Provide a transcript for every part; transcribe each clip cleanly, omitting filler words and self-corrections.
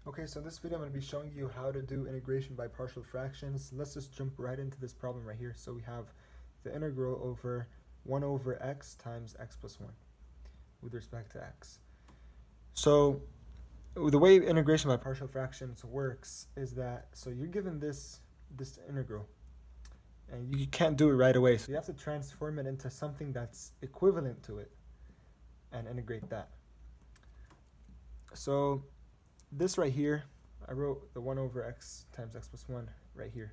Okay, so in this video I'm going to be showing you how to do integration by partial fractions. Let's just jump right into this problem right here. So we have the integral over 1 over x times x plus 1 with respect to x. So the way integration by partial fractions works is that, so you're given this integral, and you can't do it right away. So you have to transform it into something that's equivalent to it and integrate that. So this right here, I wrote the 1 over x times x plus 1 right here.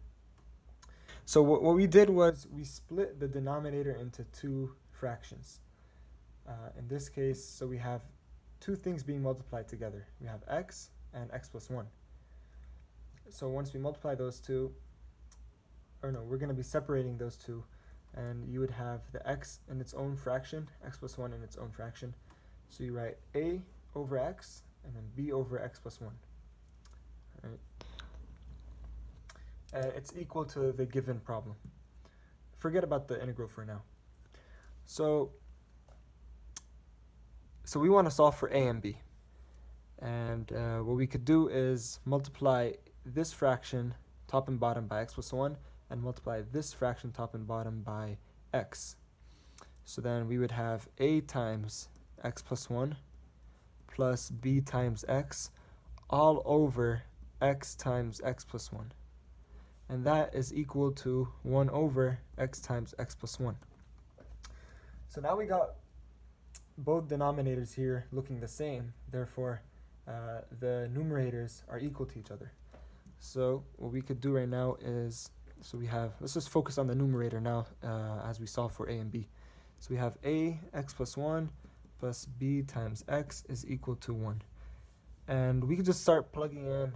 So what we did was we split the denominator into two fractions. In this case, so we have two things being multiplied together. We have x and x plus 1. So once we multiply those two, or no, we're going to be separating those two, and you would have the x in its own fraction, x plus 1 in its own fraction. So you write a over x and then b over x plus 1. Right? It's equal to the given problem. Forget about the integral for now. So we want to solve for a and b. And what we could do is multiply this fraction top and bottom by x plus 1 and multiply this fraction top and bottom by x. So then we would have a times x plus 1 plus b times x all over x times x plus 1. And that is equal to 1 over x times x plus 1. So now we got both denominators here looking the same, therefore the numerators are equal to each other. So what we could do right now is, let's just focus on the numerator now as we solve for a and b. So we have a x plus 1 plus b times x is equal to 1. And we could just start plugging in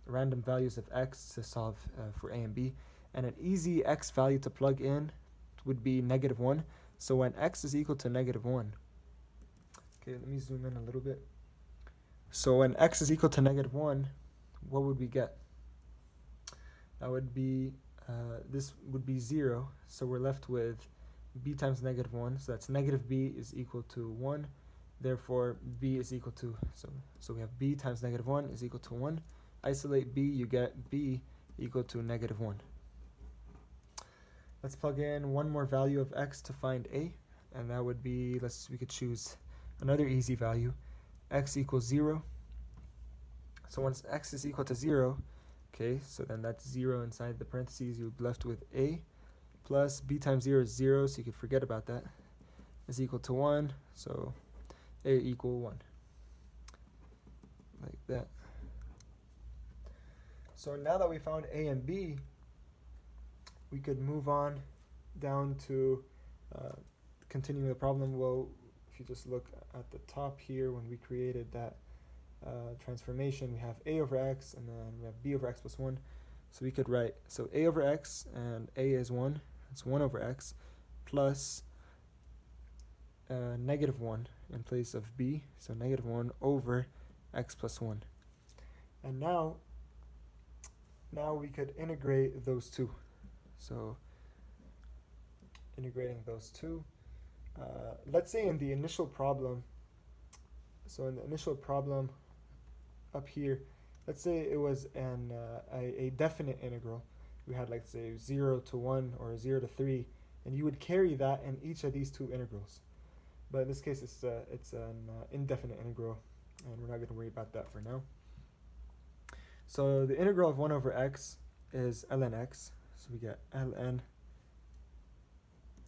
random values of x to solve for a and b. And an easy x value to plug in would be -1. So when x is equal to -1, okay, let me zoom in a little bit. So when x is equal to -1, what would we get? That would be, this would be 0. So we're left with b times -1. So that's negative b is equal to 1. Therefore, b is equal to, so we have b times -1 is equal to 1. Isolate b, you get b equal to -1. Let's plug in one more value of x to find a, and that would be, we could choose another easy value, x equals 0. So once x is equal to 0, okay, so then that's 0 inside the parentheses, you're left with a plus b times 0 is 0, so you could forget about that, is equal to 1, so a equal 1, like that. So now that we found a and b, we could move on down to continuing the problem. Well, if you just look at the top here, when we created that transformation, we have a over x and then we have b over x plus 1. So we could write, so a over x, and a is 1, it's 1 over x, plus -1 in place of b, so -1 over x plus 1. And now we could integrate those two. So integrating those two, let's say in the initial problem, so in the initial problem up here, let's say it was a definite integral. We had, like, say 0 to 1 or 0 to 3, and you would carry that in each of these two integrals. But in this case, it's an indefinite integral, and we're not going to worry about that for now. So the integral of 1 over x is ln x. So we get ln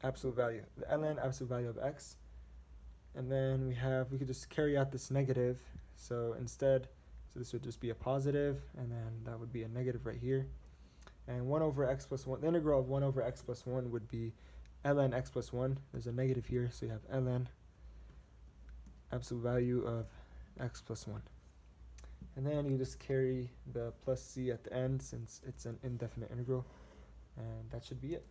absolute value, the ln absolute value of x. And then we could just carry out this negative. So instead, so this would just be a positive, and then that would be a negative right here. And 1 over x plus 1, the integral of 1 over x plus 1 would be ln x plus 1. There's a negative here, so you have ln absolute value of x plus 1. And then you just carry the plus c at the end since it's an indefinite integral. And that should be it.